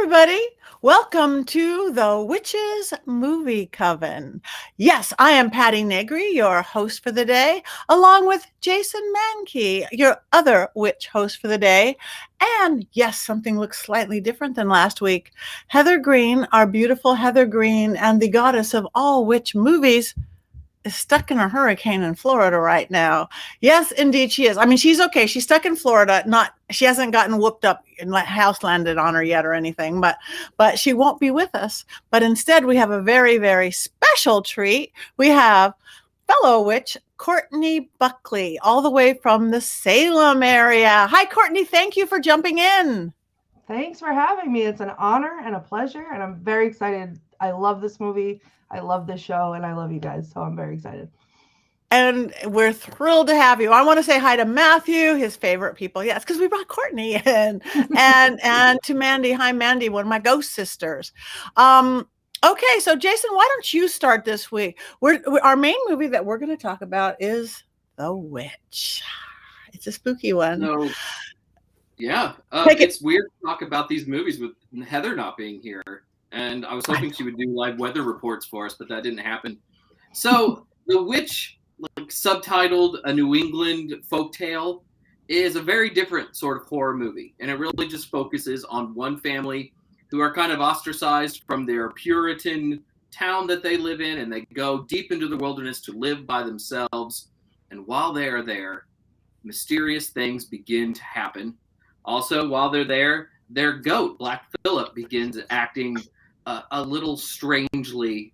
everybody. Welcome to the Witches Movie Coven. Yes, I am Patti Negri, your host for the day, along with Jason Mankey, your other witch host for the day. And yes, something looks slightly different than last week. Heather Greene, our beautiful Heather Greene, and the goddess of all witch movies, is stuck in a hurricane in Florida right now. Yes, indeed she is. I mean, she's okay. She's stuck in Florida. She hasn't gotten whooped up and house landed on her yet or anything, but she won't be with us. But instead, we have a very, very special treat. We have fellow witch Courtney Buckley, all the way from the Salem area. Hi, Courtney. Thank you for jumping in. Thanks for having me. It's an honor and a pleasure, and I'm very excited. I love this movie. I love this show, and I love you guys, so I'm very excited. And we're thrilled to have you. I want to say hi to Matthew, his favorite people. Yes, because we brought Courtney in, and to Mandy. Hi, Mandy, one of my ghost sisters. Okay, so Jason, why don't you start this week? Our main movie that we're going to talk about is The Witch. It's a spooky one. So, yeah, it's weird to talk about these movies with Heather not being here. And I was hoping she would do live weather reports for us, but that didn't happen. So, The Witch, subtitled A New England Folktale, is a very different sort of horror movie. And it really just focuses on one family who are kind of ostracized from their Puritan town that they live in, and they go deep into the wilderness to live by themselves. And while they are there, mysterious things begin to happen. Also, while they're there, their goat, Black Phillip, begins acting a little strangely,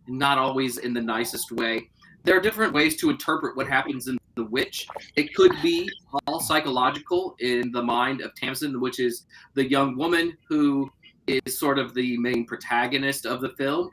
not always in the nicest way. There are different ways to interpret what happens in The Witch. It could be all psychological in the mind of Tamsin, which is the young woman who is sort of the main protagonist of the film.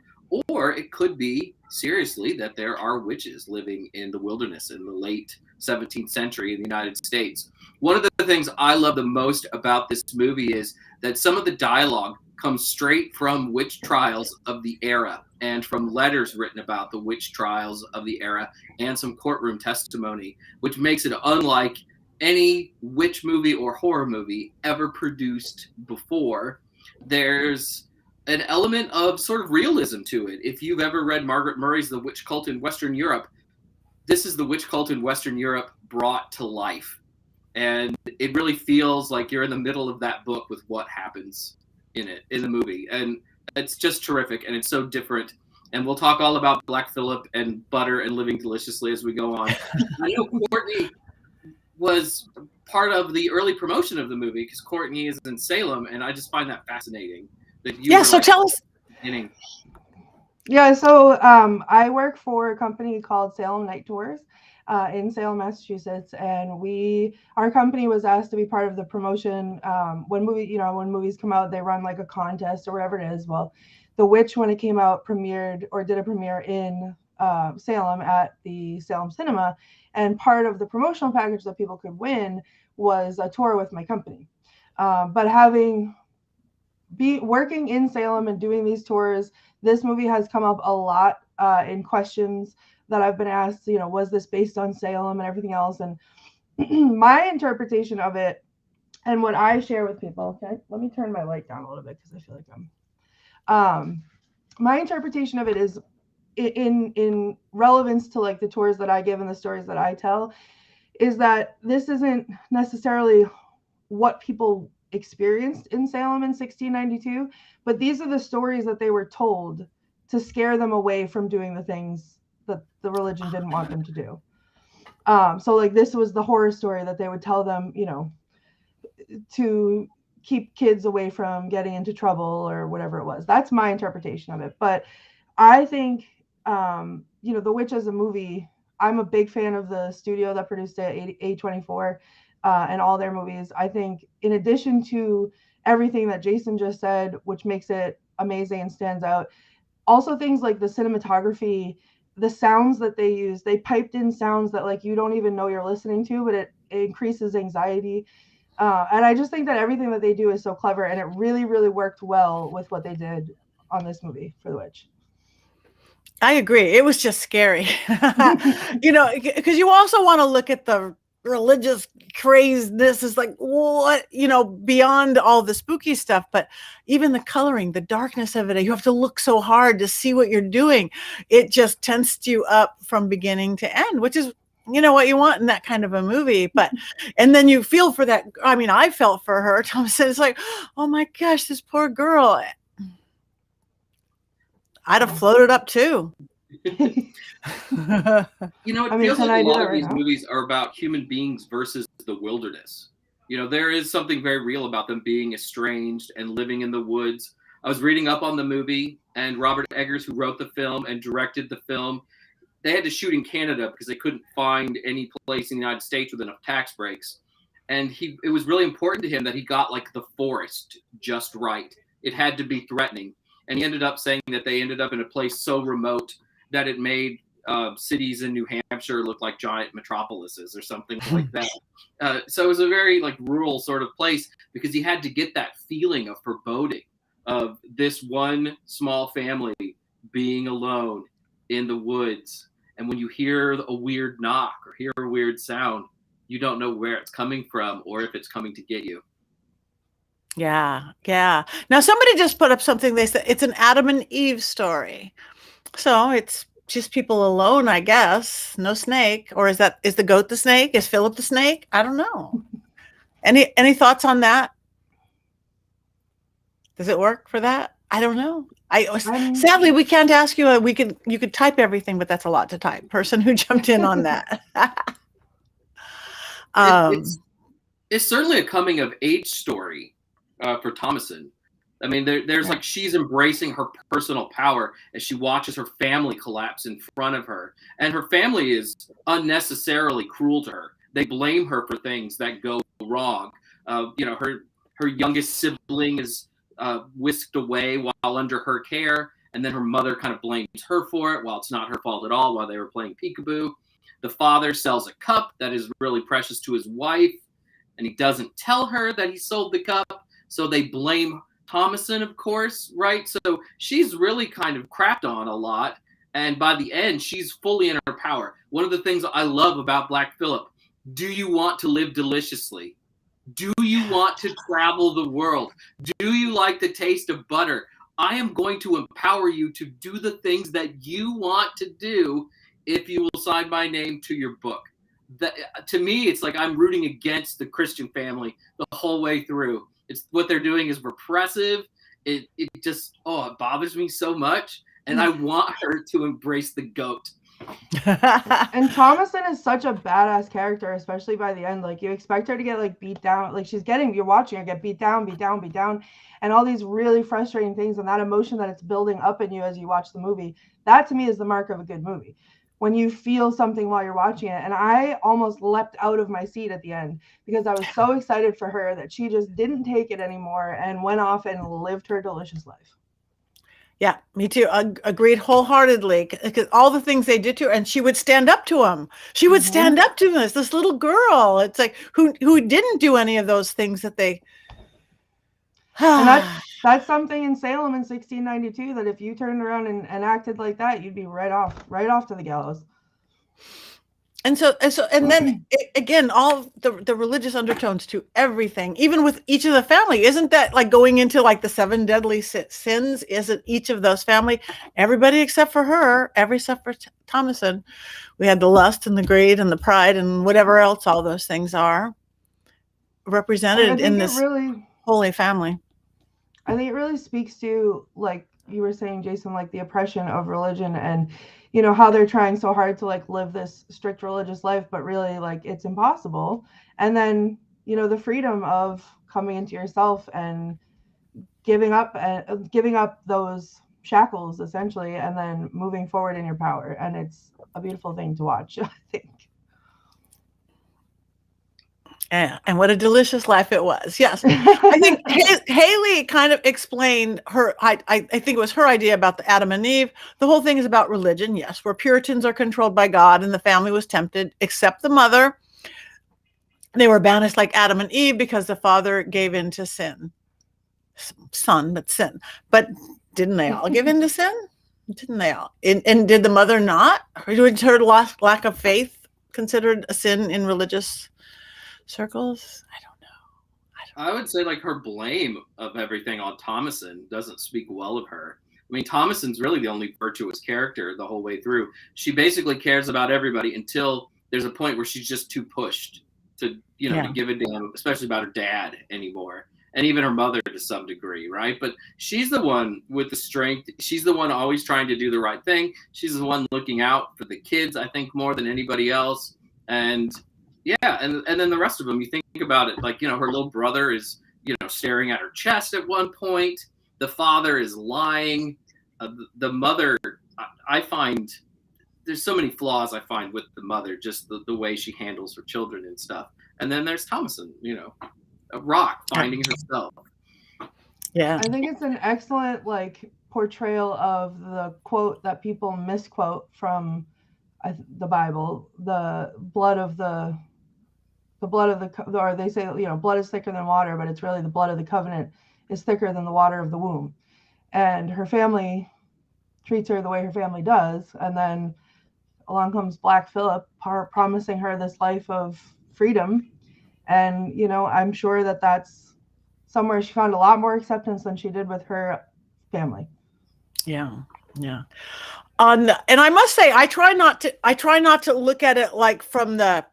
Or it could be, seriously, that there are witches living in the wilderness in the late 17th century in the United States. One of the things I love the most about this movie is that some of the dialogue comes straight from witch trials of the era and from letters written about the witch trials of the era and some courtroom testimony, which makes it unlike any witch movie or horror movie ever produced before. There's an element of sort of realism to it. If you've ever read Margaret Murray's The Witch Cult in Western Europe, this is the witch cult in Western Europe brought to life. And it really feels like you're in the middle of that book with what happens in the movie. And it's just terrific, and it's so different. And we'll talk all about Black Phillip and butter and living deliciously as we go on. I know Courtney was part of the early promotion of the movie because Courtney is in Salem, and I just find that fascinating. So tell us. Yeah, so I work for a company called Salem Night Tours in Salem, Massachusetts, and our company was asked to be part of the promotion. When movies come out, they run like a contest or whatever it is. Well, The Witch, when it came out, did a premiere in Salem at the Salem Cinema, and part of the promotional package that people could win was a tour with my company. But working in Salem and doing these tours, this movie has come up a lot in questions that I've been asked, was this based on Salem and everything else? And my interpretation of it and what I share with people, okay, let me turn my light down a little bit because I feel like my interpretation of it is in relevance to like the tours that I give and the stories that I tell, is that this isn't necessarily what people experienced in Salem in 1692, but these are the stories that they were told to scare them away from doing the things that the religion didn't want them to do. So like this was the horror story that they would tell them, to keep kids away from getting into trouble or whatever it was. That's my interpretation of it. But I think, The Witch as a movie, I'm a big fan of the studio that produced it, A24, and all their movies. I think in addition to everything that Jason just said, which makes it amazing and stands out, also things like the cinematography, the sounds that they use, they piped in sounds that like you don't even know you're listening to, but it increases anxiety. And I just think that everything that they do is so clever, and it really, really worked well with what they did on this movie for The Witch. I agree. It was just scary, because you also want to look at the religious craziness is like, what, beyond all the spooky stuff, but even the coloring, the darkness of it, you have to look so hard to see what you're doing. It just tensed you up from beginning to end, which is, what you want in that kind of a movie. But, and then you feel for that. I mean, I felt for her. Thomas said, it's like, oh my gosh, this poor girl. I'd have floated up too. It feels like a lot of these movies are about human beings versus the wilderness. There is something very real about them being estranged and living in the woods. I was reading up on the movie, and Robert Eggers, who wrote the film and directed the film, they had to shoot in Canada because they couldn't find any place in the United States with enough tax breaks. And it was really important to him that he got like the forest just right. It had to be threatening. And he ended up saying that they ended up in a place so remote that it made cities in New Hampshire look like giant metropolises or something like that. So it was a very like rural sort of place because he had to get that feeling of foreboding of this one small family being alone in the woods. And when you hear a weird knock or hear a weird sound, you don't know where it's coming from or if it's coming to get you. Yeah. Now somebody just put up something. They said it's an Adam and Eve story. So it's just people alone, I guess. No snake. Or is the goat the snake? Is Philip the snake? I don't know. Any thoughts on that? Does it work for that? I don't know. Sadly, we can't ask you. You could type everything, but that's a lot to type. Person who jumped in on that. It's certainly a coming of age story for Thomasin. I mean, there's like she's embracing her personal power as she watches her family collapse in front of her, and her family is unnecessarily cruel to her. They blame her for things that go wrong. Her youngest sibling is whisked away while under her care, and then her mother kind of blames her for it while it's not her fault at all while they were playing peekaboo. The father sells a cup that is really precious to his wife, and he doesn't tell her that he sold the cup, so they blame Thomasin, of course, right? So she's really kind of crapped on a lot, and by the end, she's fully in her power. One of the things I love about Black Phillip, do you want to live deliciously? Do you want to travel the world? Do you like the taste of butter? I am going to empower you to do the things that you want to do if you will sign my name to your book. To me, it's like I'm rooting against the Christian family the whole way through. It's what they're doing is repressive. It just, it bothers me so much. And I want her to embrace the goat. And Thomasin is such a badass character, especially by the end. Like you expect her to get like beat down, like you're watching her get beat down, and all these really frustrating things, and that emotion that it's building up in you as you watch the movie. That to me is the mark of a good movie. When you feel something while you're watching it. And I almost leapt out of my seat at the end because I was so excited for her that she just didn't take it anymore and went off and lived her delicious life. Yeah, me too. Agreed wholeheartedly. Because all the things they did to her, and she would stand up to him. She would stand up to this little girl. It's like who didn't do any of those things that they. And that's something in Salem in 1692 that if you turned around and acted like that, you'd be right off to the gallows. And then again, all the religious undertones to everything, even with each of the family, isn't that like going into like the 7 deadly sins? Isn't each of those family, everybody except for her, except for Thomasin, we had the lust and the greed and the pride and whatever else all those things are represented in this holy family. I think it really speaks to, like you were saying, Jason, like the oppression of religion and how they're trying so hard to like live this strict religious life, but really like it's impossible. And then, the freedom of coming into yourself and giving up those shackles essentially, and then moving forward in your power. And it's a beautiful thing to watch, I think. Yeah, and what a delicious life it was. Yes. I think Haley kind of explained her, I think it was her idea about the Adam and Eve. The whole thing is about religion, yes, where Puritans are controlled by God and the family was tempted, except the mother. They were banished like Adam and Eve because the father gave in to sin. But sin. But didn't they all give in to sin? Didn't they all? And did the mother not? Or was her lack of faith considered a sin in religious circles. I don't know. I would say like her blame of everything on Thomasin doesn't speak well of her. I mean, Thomasin's really the only virtuous character the whole way through. She basically cares about everybody until there's a point where she's just too pushed to, to give a damn, especially about her dad anymore. And even her mother to some degree, right? But she's the one with the strength. She's the one always trying to do the right thing. She's the one looking out for the kids, I think, more than anybody else. And yeah, and then the rest of them, you think about it, like, her little brother is, staring at her chest at one point. The father is lying. The mother, I find, there's so many flaws I find with the mother, just the way she handles her children and stuff. And then there's Thomasin, a rock finding herself. Yeah. I think it's an excellent, portrayal of the quote that people misquote from the Bible, the blood of the or they say, blood is thicker than water, but it's really the blood of the covenant is thicker than the water of the womb. And her family treats her the way her family does. And then along comes Black Phillip, promising her this life of freedom. And, I'm sure that that's somewhere she found a lot more acceptance than she did with her family. Yeah. Yeah. And I must say, I try not to look at it like from the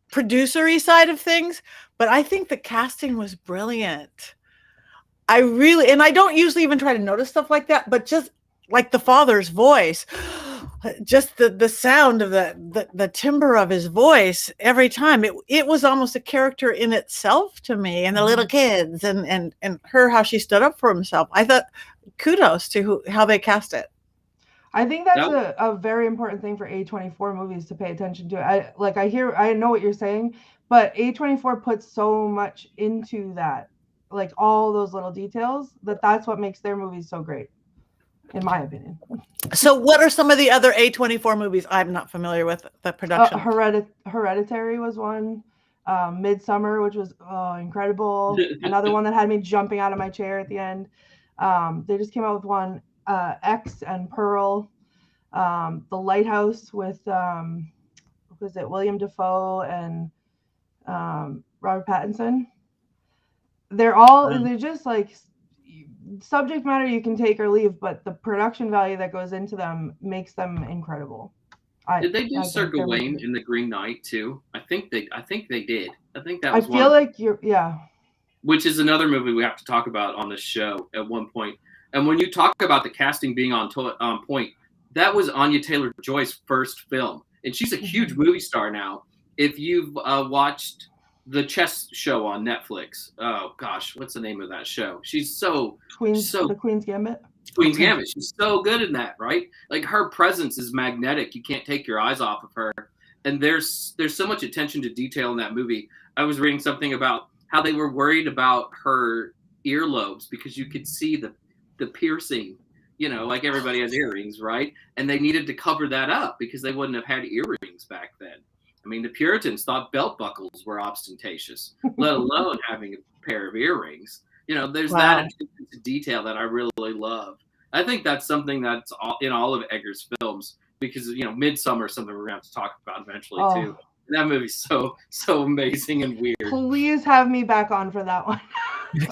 producery side of things, but I think the casting was brilliant. And I don't usually even try to notice stuff like that, but just like the father's voice, just the sound of the timbre of his voice every time, it was almost a character in itself to me. And the little kids and her, how she stood up for himself. I thought kudos to how they cast it. I think that's a very important thing for A24 movies to pay attention to. I know what you're saying, but A24 puts so much into that, like all those little details, that's what makes their movies so great, in my opinion. So what are some of the other A24 movies? I'm not familiar with the production. Hereditary was one. Midsummer, which was incredible. Another one that had me jumping out of my chair at the end. They just came out with one. X and Pearl, The Lighthouse with was it William Dafoe and Robert Pattinson. They're just like subject matter you can take or leave, but the production value that goes into them makes them incredible. Did they do Sir Gawain in The Green Knight too? I think they did. I think that was I feel like which is another movie we have to talk about on this show at one point. And when you talk about the casting being on point, that was Anya Taylor-Joy's first film. And she's a huge movie star now. If you've watched the chess show on Netflix, oh gosh, what's the name of that show? She's The Queen's Gambit. Queen's Gambit. She's so good in that, right? Like her presence is magnetic. You can't take your eyes off of her. And there's so much attention to detail in that movie. I was reading something about how they were worried about her earlobes because you could see the piercing, like everybody has earrings, right? And they needed to cover that up because they wouldn't have had earrings back then. I mean, the Puritans thought belt buckles were ostentatious, let alone having a pair of earrings. There's that attention to detail that I really love. I think that's something that's in all of Eggers' films because, Midsummer is something we're going to have to talk about eventually too. And that movie's so amazing and weird. Please have me back on for that one.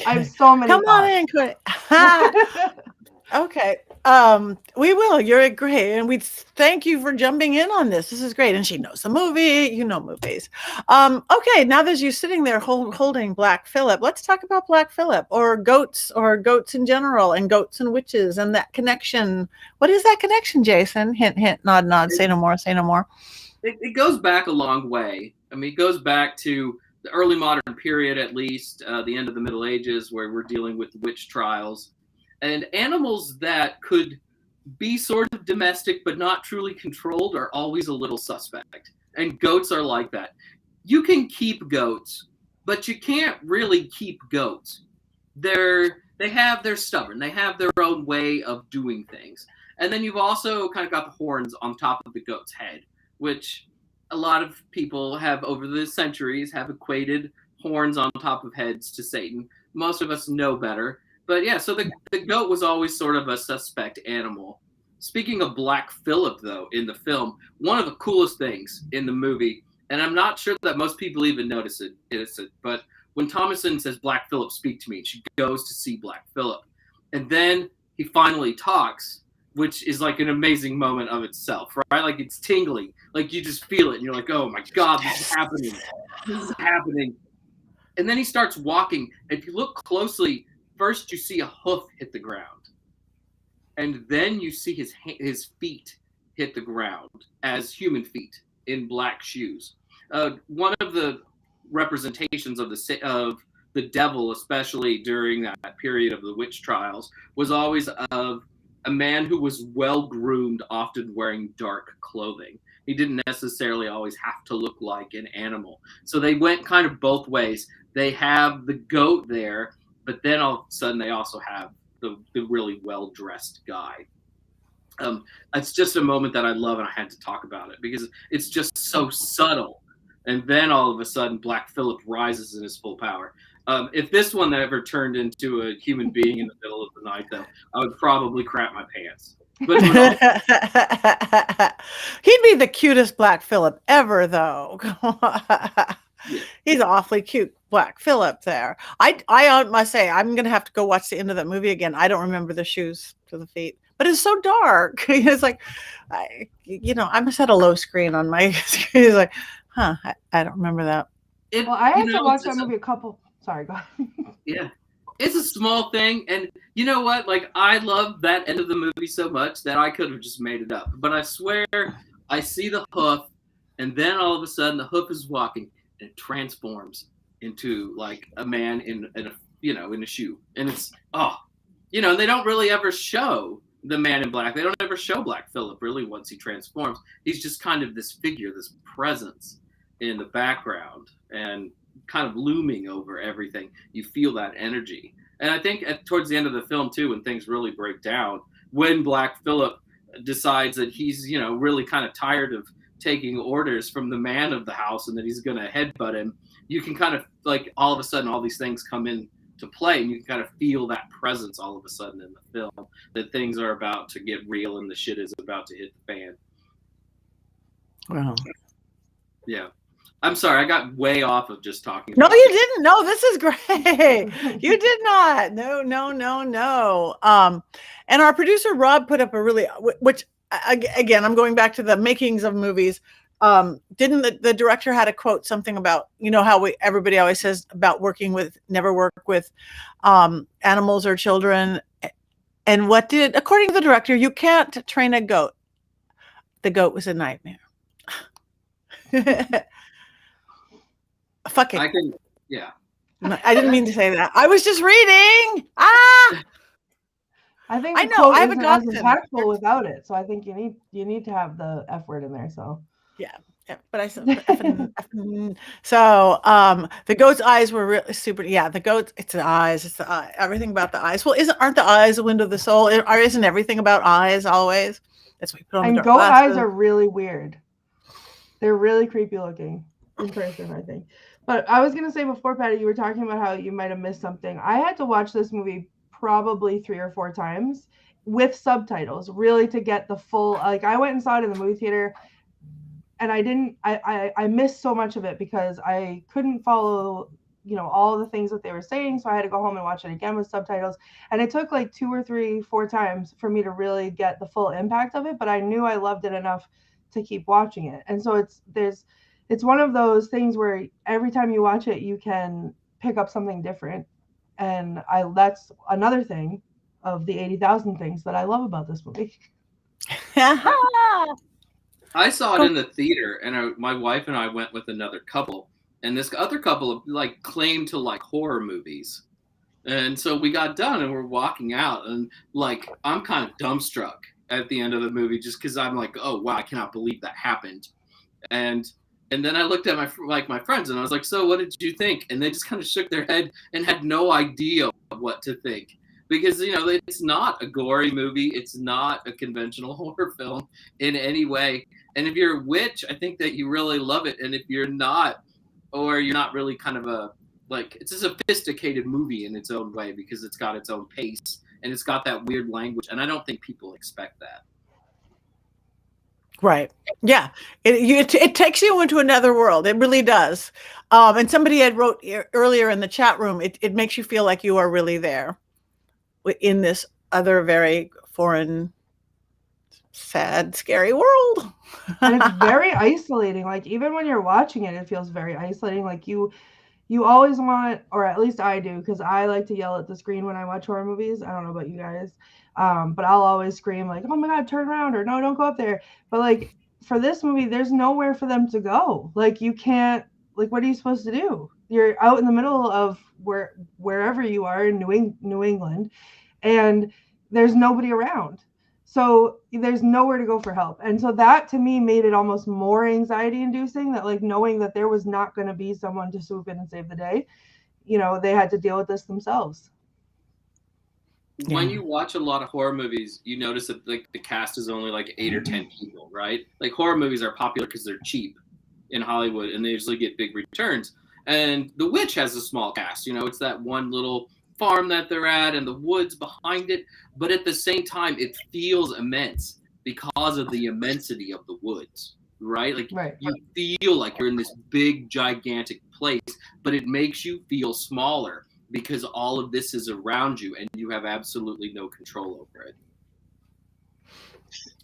I have so many. Come on in, Courtney. Okay. We will. You're great. And we thank you for jumping in on this. This is great. And she knows the movie. Movies. Okay. Now that you're sitting there holding Black Phillip, let's talk about Black Phillip or goats in general and goats and witches and that connection. What is that connection, Jason? Hint, hint, nod, nod. Say no more. Say no more. It goes back a long way. I mean, it goes back to the early modern period, at least, the end of the Middle Ages, where we're dealing with witch trials. And animals that could be sort of domestic but not truly controlled are always a little suspect. And goats are like that. You can keep goats, but you can't really keep goats. They're stubborn. They have their own way of doing things. And then you've also kind of got the horns on top of the goat's head, which a lot of people have over the centuries have equated horns on top of heads to Satan. Most of us know better. But yeah, so the goat was always sort of a suspect animal. Speaking of Black Phillip, though, in the film, one of the coolest things in the movie And I'm not sure that most people even notice it, but when Thomasin says, Black Phillip, speak to me, she goes to see Black Phillip. And then he finally talks, which is like an amazing moment of itself, right? Like it's tingling. Like you just feel it and you're like, oh my God, this is happening. This is happening. And then he starts walking. If you look closely, first you see a hoof hit the ground. And then you see his feet hit the ground as human feet in black shoes. One of the representations of the devil, especially during that period of the witch trials, was always of a man who was well groomed, often wearing dark clothing. He didn't necessarily always have to look like an animal. So they went kind of both ways. They have the goat there, but then all of a sudden they also have the really well-dressed guy. It's just a moment that I love, and I had to talk about it because it's just so subtle. And then all of a sudden, Black Phillip rises in his full power. If this one ever turned into a human being in the middle of the night, though, I would probably crap my pants. But he'd be the cutest Black Phillip ever, though. Yeah. He's an awfully cute Black Phillip there. I must say, I'm going to have to go watch the end of that movie again. I don't remember the shoes to the feet, but it's so dark. It's like, I must have had a low screen on my screen. It's like, I don't remember that. I had to watch that movie a couple. Sorry, go ahead. Yeah. It's a small thing. And you know what? Like, I love that end of the movie so much that I could have just made it up. But I swear, I see the hoof, and then all of a sudden the hoof is walking. And it transforms into like a man in a shoe, and it's they don't really ever show the man in black. They don't ever show Black Phillip really once he transforms. He's just kind of this figure, this presence in the background, and kind of looming over everything. You feel that energy, and I think towards the end of the film too, when things really break down, when Black Phillip decides that he's really kind of tired of taking orders from the man of the house and that he's going to headbutt him, you can kind of like all of a sudden all these things come in to play, and you can kind of feel that presence all of a sudden in the film, that things are about to get real and the shit is about to hit the fan. Wow. Yeah. I'm sorry, I got way off of just talking No, about you didn't. No, this is great. You did not. No. And our producer Rob put up a really, which again, I'm going back to the makings of movies. Didn't the director had a quote something about, how everybody always says about never work with animals or children. And according to the director, you can't train a goat. The goat was a nightmare. Fuck it. I didn't mean to say that. I was just reading. I think I have as impactful without it. So I think you need to have the F word in there. So yeah. But I said so. The goat's eyes were really super. Yeah, the goat. It's the eyes. It's the eye. Everything about the eyes. Well, aren't the eyes the window of the soul? Isn't everything about eyes always? That's what you put on. And goat eyes are really weird. They're really creepy looking in person, I think. But I was gonna say before, Patty, you were talking about how you might have missed something. I had to watch this movie probably 3 or 4 times with subtitles, really, to get the full. Like, I went and saw it in the movie theater, and I missed so much of it because I couldn't follow all the things that they were saying, so I had to go home and watch it again with subtitles, and it took like 2 or 3, 4 times for me to really get the full impact of it. But I knew I loved it enough to keep watching it. And so it's one of those things where every time you watch it, you can pick up something different. And that's another thing of the 80,000 things that I love about this movie. I saw it in the theater, and my wife and I went with another couple, and this other couple like claimed to like horror movies. And so we got done and we're walking out, and like I'm kind of dumbstruck at the end of the movie just because I'm like, oh wow, I cannot believe that happened. And then I looked at my friends and I was like, so what did you think? And they just kind of shook their head and had no idea what to think. Because, it's not a gory movie. It's not a conventional horror film in any way. And if you're a witch, I think that you really love it. And if you're not, or you're not really kind of it's a sophisticated movie in its own way because it's got its own pace and it's got that weird language. And I don't think people expect that. Right. Yeah. It takes you into another world. It really does. And somebody had wrote earlier in the chat room, it makes you feel like you are really there in this other very foreign, sad, scary world. And it's very isolating. Like even when you're watching it, it feels very isolating. Like you always want, or at least I do, because I like to yell at the screen when I watch horror movies. I don't know about you guys, but I'll always scream like, "Oh my God, turn around!" or "No, don't go up there." But like for this movie, there's nowhere for them to go. Like you can't. Like what are you supposed to do? You're out in the middle of wherever you are in New England, and there's nobody around. So there's nowhere to go for help. And so that to me made it almost more anxiety inducing, that like knowing that there was not going to be someone to swoop in and save the day, they had to deal with this themselves. When you watch a lot of horror movies, you notice that like the cast is only like 8 or 10 people, right? Like horror movies are popular because they're cheap in Hollywood and they usually get big returns. And The Witch has a small cast, it's that one little farm that they're at and the woods behind it, but at the same time it feels immense because of the immensity of the woods, right? Like you feel like you're in this big gigantic place, but it makes you feel smaller because all of this is around you and you have absolutely no control over it.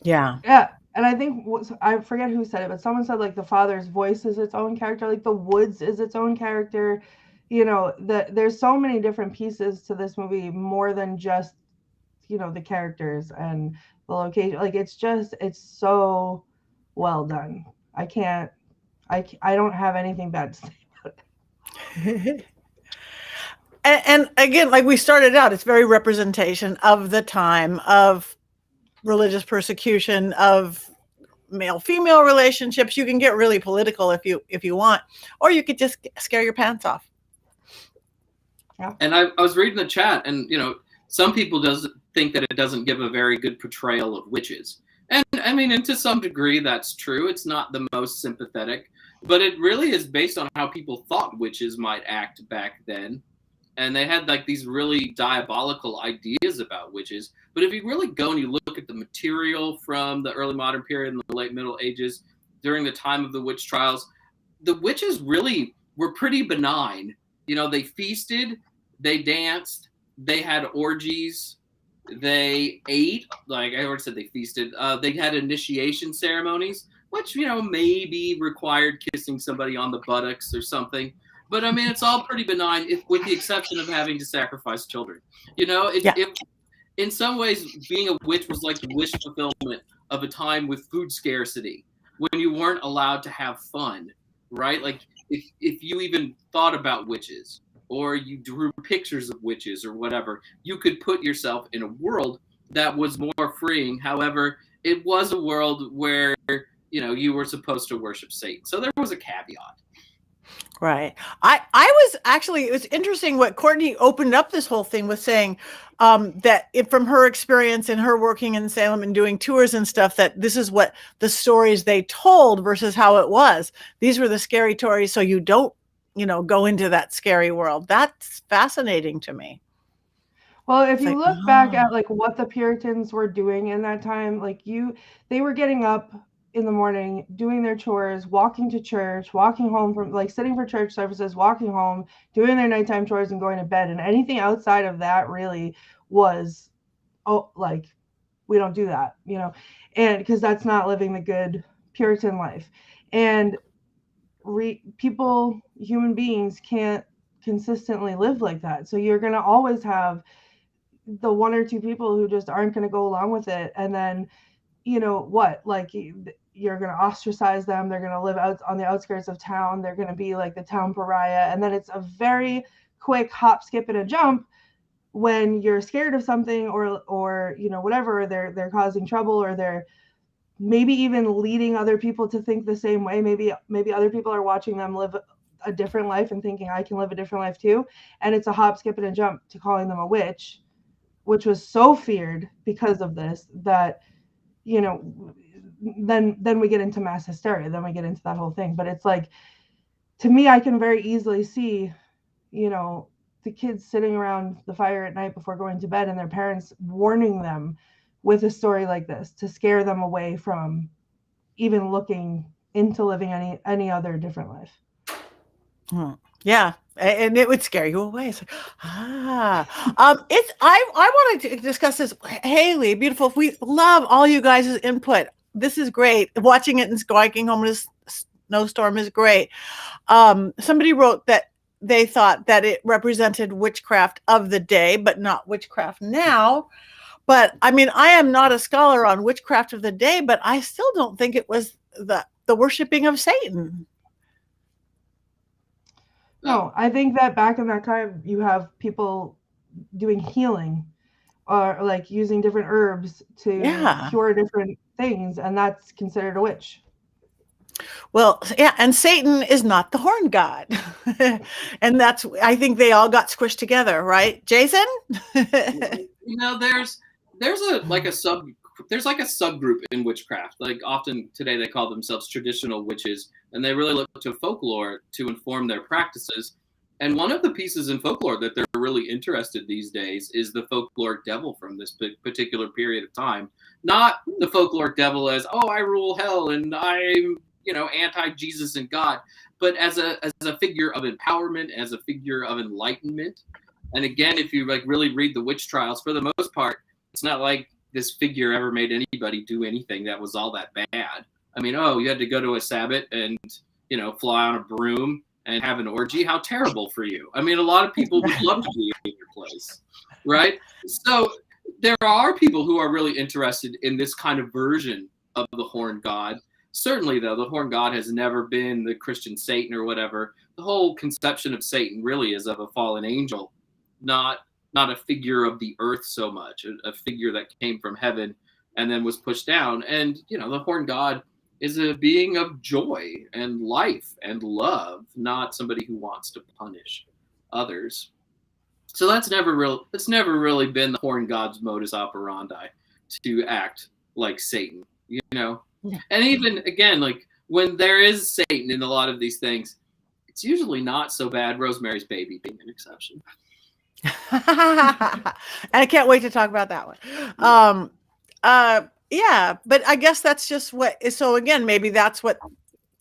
Yeah And I think, I forget who said it, but someone said like the father's voice is its own character, like the woods is its own character. There's so many different pieces to this movie, more than just the characters and the location. Like it's so well done. I don't have anything bad to say about it. And again, like we started out, it's very representation of the time, of religious persecution, of male-female relationships. You can get really political if you want, or you could just scare your pants off. Yeah. And I was reading the chat, and some people think that it doesn't give a very good portrayal of witches. And I mean, and to some degree, that's true. It's not the most sympathetic, but it really is based on how people thought witches might act back then. And they had like these really diabolical ideas about witches. But if you really go and you look at the material from the early modern period and the late Middle Ages, during the time of the witch trials, the witches really were pretty benign. They feasted, they danced, they had orgies, they ate, like I already said, they feasted. They had initiation ceremonies, which, maybe required kissing somebody on the buttocks or something. But I mean, it's all pretty benign, with the exception of having to sacrifice children. In some ways, being a witch was like the wish fulfillment of a time with food scarcity, when you weren't allowed to have fun, right? Like if you even thought about witches, or you drew pictures of witches or whatever, you could put yourself in a world that was more freeing. However, it was a world where, you were supposed to worship Satan. So there was a caveat. Right. I was actually, it was interesting what Courtney opened up this whole thing with, saying that from her experience and her working in Salem and doing tours and stuff, that this is what the stories they told versus how it was. These were the scary stories, so you don't, go into that scary world. That's fascinating to me. Well, if you look back at like what the Puritans were doing in that time, like they were getting up in the morning, doing their chores, walking to church, walking home from, like, sitting for church services, walking home, doing their nighttime chores and going to bed. And anything outside of that really was, like, we don't do that, and because that's not living the good Puritan life. And human beings can't consistently live like that. So you're going to always have the one or two people who just aren't going to go along with it. And then, like, you're going to ostracize them. They're going to live out on the outskirts of town. They're going to be like the town pariah. And then it's a very quick hop, skip, and a jump when you're scared of something, or whatever, they're causing trouble, or they're maybe even leading other people to think the same way. Maybe other people are watching them live a different life and thinking I can live a different life too. And it's a hop, skip, and a jump to calling them a witch, which was so feared because of this, that, then we get into mass hysteria, then we get into that whole thing. But it's like, to me, I can very easily see, the kids sitting around the fire at night before going to bed, and their parents warning them with a story like this to scare them away from even looking into living any other different life. Yeah, and it would scare you away. It's like, I wanted to discuss this. Haley, beautiful. We love all you guys' input. This is great. Watching it and skiing home in a snowstorm is great. Somebody wrote that they thought that it represented witchcraft of the day, but not witchcraft now. But I mean, I am not a scholar on witchcraft of the day, but I still don't think it was the worshiping of Satan. No, I think that back in that time, you have people doing healing or like using different herbs to cure different things, and that's considered a witch. Well, yeah, and Satan is not the horn god. And that's, I think they all got squished together, right, Jason? There's like a subgroup in witchcraft. Like often today they call themselves traditional witches, and they really look to folklore to inform their practices. And one of the pieces in folklore that they're really interested these days is the folkloric devil from this particular period of time. Not the folkloric devil as, oh, I rule hell and I'm, anti-Jesus and God, but as a figure of empowerment, as a figure of enlightenment. And again, if you like really read the witch trials, for the most part, it's not like this figure ever made anybody do anything that was all that bad. I mean, you had to go to a Sabbath and, fly on a broom and have an orgy. How terrible for you. I mean, a lot of people would love to be in your place, right? So there are people who are really interested in this kind of version of the horn god. Certainly, though, the horn god has never been the Christian Satan or whatever. The whole conception of Satan really is of a fallen angel, not a figure of the earth so much, a figure that came from heaven and then was pushed down. And, the horn god is a being of joy and life and love, not somebody who wants to punish others. So that's never really been the horn god's modus operandi, to act like Satan, And even, again, like when there is Satan in a lot of these things, it's usually not so bad. Rosemary's Baby being an exception. And I can't wait to talk about that one. Yeah, but I guess that's just so again, maybe that's what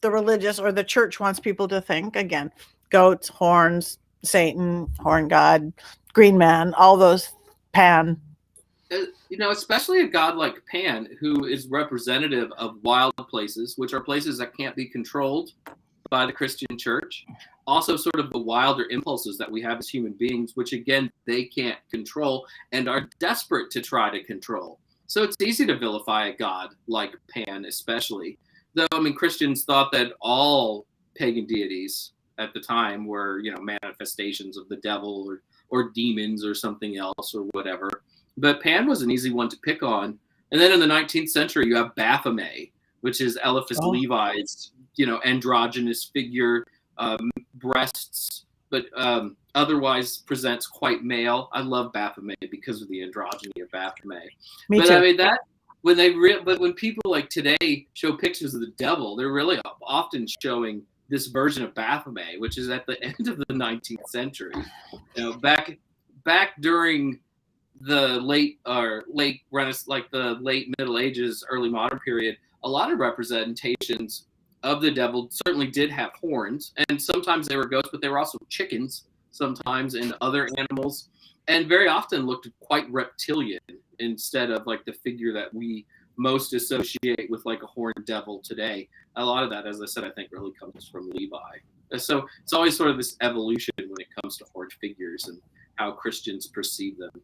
the religious or the church wants people to think. Again, goats, horns, Satan, horn god, green man, all those, Pan. Especially a god like Pan, who is representative of wild places, which are places that can't be controlled by the Christian church. Also sort of the wilder impulses that we have as human beings, which again, they can't control and are desperate to try to control. So it's easy to vilify a god like Pan, especially. Though, I mean, Christians thought that all pagan deities at the time were, manifestations of the devil or demons or something else or whatever. But Pan was an easy one to pick on. And then in the 19th century, you have Baphomet, which is Eliphas Levi's, androgynous figure, breasts, but otherwise presents quite male. I love Baphomet because of the androgyny of Baphomet. Me too. I mean that when people like today show pictures of the devil, they're really often showing this version of Baphomet, which is at the end of the 19th century. Back during the late Renaissance, like the late Middle Ages, early modern period, a lot of representations of the devil certainly did have horns, and sometimes they were ghosts, but they were also chickens sometimes and other animals, and very often looked quite reptilian instead of like the figure that we most associate with like a horned devil today. A lot of that, as I said, I think really comes from Levi. So it's always sort of this evolution when it comes to horned figures and how Christians perceive them.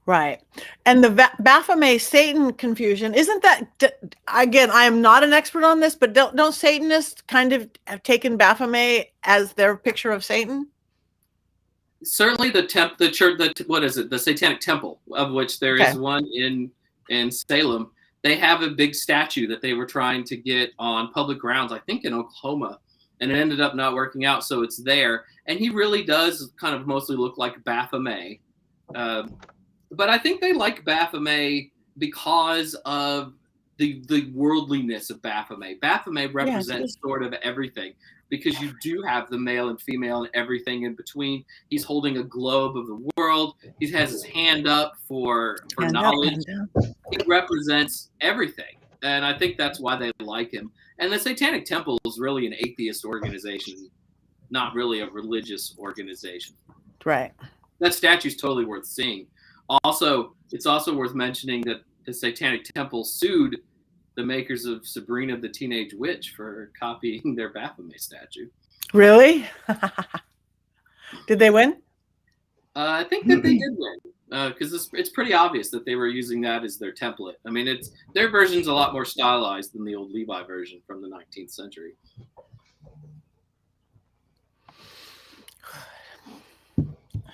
Right. And the Baphomet Satan confusion, isn't that, again, I am not an expert on this, but don't Satanists kind of have taken Baphomet as their picture of Satan? Certainly the church, what is it? The Satanic Temple, of which there is one in Salem. They have a big statue that they were trying to get on public grounds, I think in Oklahoma, and it ended up not working out. So it's there. And he really does kind of mostly look like Baphomet. But I think they like Baphomet because of the worldliness of Baphomet. Baphomet represents sort of everything, because you do have the male and female and everything in between. He's holding a globe of the world. He has his hand up for knowledge. He represents everything. And I think that's why they like him. And the Satanic Temple is really an atheist organization, not really a religious organization. Right. That statue's totally worth seeing. Also, it's also worth mentioning that the Satanic Temple sued the makers of Sabrina the Teenage Witch for copying their Baphomet statue. Really? Did they win? I think that they did win, because it's pretty obvious that they were using that as their template. I mean, their version's a lot more stylized than the old Levi version from the 19th century.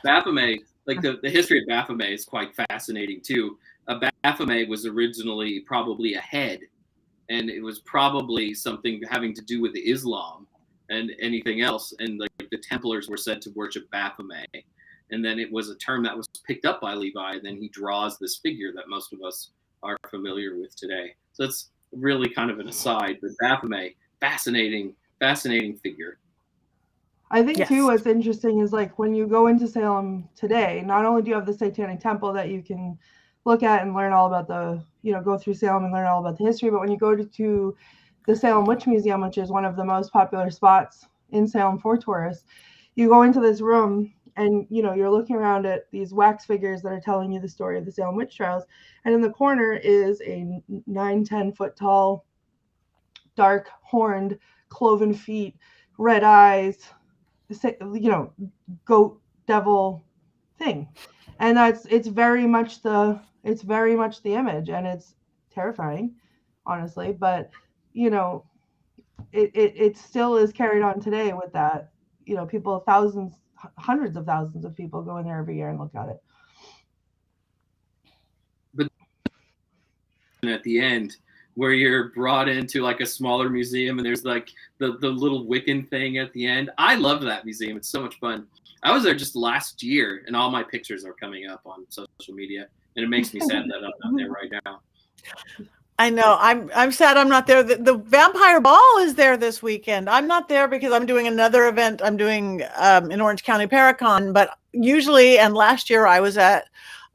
Baphomet, like the history of Baphomet is quite fascinating too. Baphomet was originally probably a head, and it was probably something having to do with Islam and anything else. And like the Templars were said to worship Baphomet, and then it was a term that was picked up by Levi, and then he draws this figure that most of us are familiar with today. So it's really kind of an aside, but Baphomet, fascinating figure. I think too what's interesting is like when you go into Salem today, not only do you have the Satanic Temple that you can look at and learn all about go through Salem and learn all about the history, but when you go to the Salem Witch Museum, which is one of the most popular spots in Salem for tourists, you go into this room and you're looking around at these wax figures that are telling you the story of the Salem witch trials, and in the corner is a 9-10 foot tall, dark horned, cloven feet, red eyes, goat devil thing, and it's very much the image, and it's terrifying, honestly, but it still is carried on today with that. People, thousands, hundreds of thousands of people go in there every year and look at it. But at the end, where you're brought into like a smaller museum and there's like the little Wiccan thing at the end. I love that museum. It's so much fun. I was there just last year, and all my pictures are coming up on social media, and it makes me sad that I'm not there right now. I know. I'm sad I'm not there. The Vampire Ball is there this weekend. I'm not there because I'm doing another event. I'm doing in Orange County Paracon, but usually, and last year I was at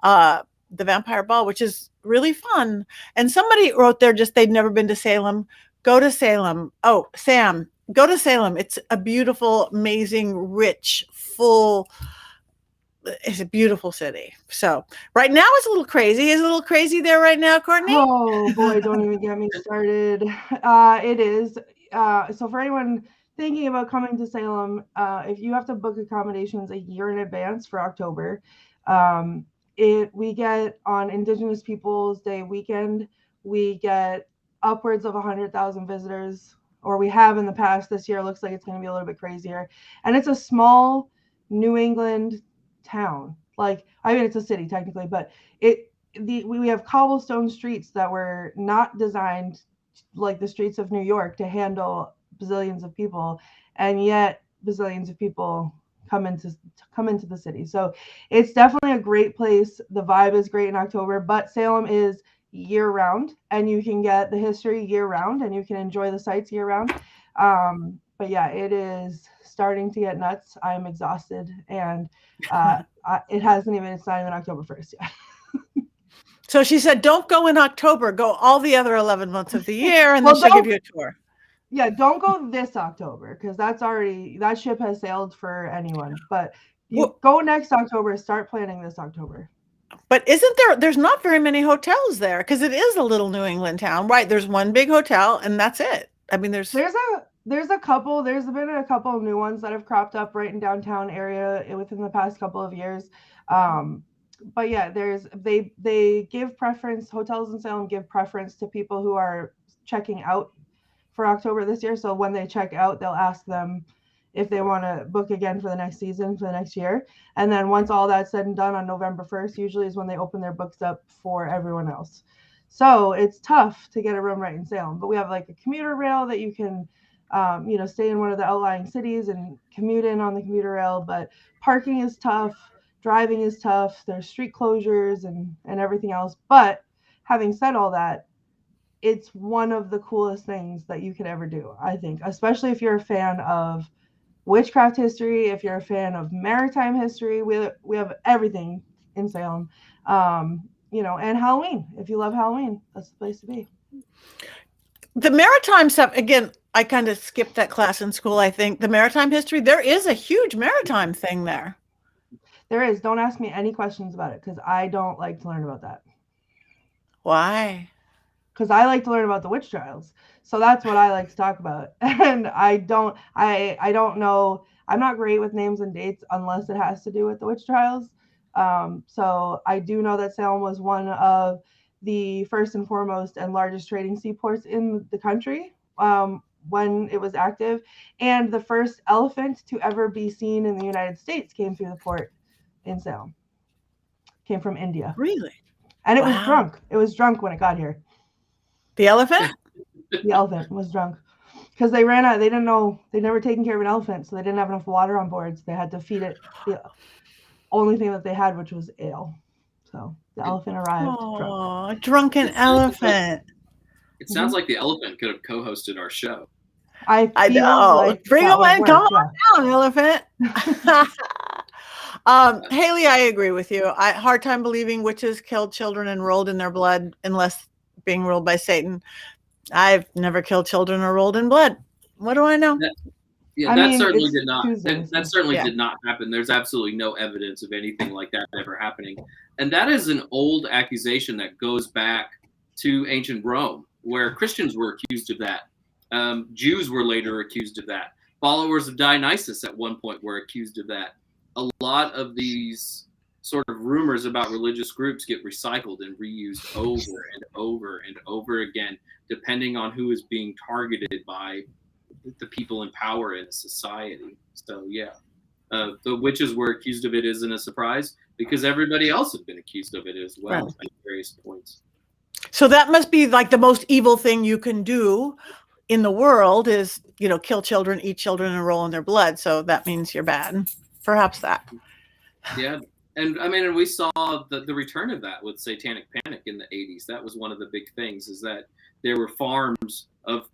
the Vampire Ball, which is really fun. And somebody wrote there just they'd never been to Salem. Go to Salem. Oh, Sam, go to Salem. It's a beautiful, amazing, rich, full. It's a beautiful city. So right now it's a little crazy. Is it a little crazy there right now, Courtney? Oh boy, don't even get me started. It is. So for anyone thinking about coming to Salem, if you have to book accommodations a year in advance for October, we get on Indigenous Peoples Day weekend, we get upwards of 100,000 visitors, or we have in the past. This year looks like it's going to be a little bit crazier. And it's a small New England town. Like, I mean, it's a city technically, but we have cobblestone streets that were not designed like the streets of New York to handle bazillions of people, and yet bazillions of people come into the city. So it's definitely a great place. The vibe is great in October, but Salem is year round, and you can get the history year round, and you can enjoy the sights year round. But yeah, it is starting to get nuts. I'm exhausted, and it's not even October 1st yet. So she said, don't go in October, go all the other 11 months of the year, and then she'll give you a tour. Yeah, don't go this October, because that ship has sailed for anyone. But go next October, start planning this October. But there's not very many hotels there, because it is a little New England town, right? There's one big hotel, and that's it. I mean, there's a couple. There's been a couple of new ones that have cropped up right in downtown area within the past couple of years. But yeah, they give preference. Hotels in Salem give preference to people who are checking out for October this year. So when they check out, they'll ask them if they want to book again for the next season, for the next year. And then once all that's said and done on November 1st, usually is when they open their books up for everyone else. So it's tough to get a room right in Salem, but we have like a commuter rail that you can, stay in one of the outlying cities and commute in on the commuter rail. But parking is tough, driving is tough. There's street closures and everything else. But having said all that, it's one of the coolest things that you could ever do, I think, especially if you're a fan of witchcraft history, if you're a fan of maritime history. We have everything in Salem, and Halloween. If you love Halloween, that's the place to be. The maritime stuff, again, I kind of skipped that class in school, I think. The maritime history, there is a huge maritime thing there. There is. Don't ask me any questions about it because I don't like to learn about that. Why? Because I like to learn about the witch trials. So that's what I like to talk about. And I don't know. I'm not great with names and dates unless it has to do with the witch trials. So I do know that Salem was one of the first and foremost and largest trading seaports in the country when it was active. And the first elephant to ever be seen in the United States came through the port in Salem. Came from India. Really? And it was drunk. It was drunk when it got here. The elephant? The elephant was drunk. Because they ran out. They didn't know. They'd never taken care of an elephant, so they didn't have enough water on board. So they had to feed it the only thing that they had, which was ale. So the elephant arrived drunk. Drunken elephant. It sounds like the elephant could have co-hosted our show. I know. Like bring him in. Come on down, elephant. Haley, I agree with you. Hard time believing witches killed children and rolled in their blood unless being ruled by Satan. I've never killed children or rolled in blood. What do I know? That certainly did not. That certainly did not happen. There's absolutely no evidence of anything like that ever happening. And that is an old accusation that goes back to ancient Rome, where Christians were accused of that. Jews were later accused of that. Followers of Dionysus at one point were accused of that. A lot of these sort of rumors about religious groups get recycled and reused over and over and over again, depending on who is being targeted by the people in power in a society. So yeah, the witches were accused of it isn't a surprise because everybody else had been accused of it as well at various points. So that must be like the most evil thing you can do in the world is, kill children, eat children, and roll in their blood. So that means you're bad. Perhaps that. Yeah. And I mean, we saw the return of that with Satanic Panic in the 80s. That was one of the big things, is that there were farms of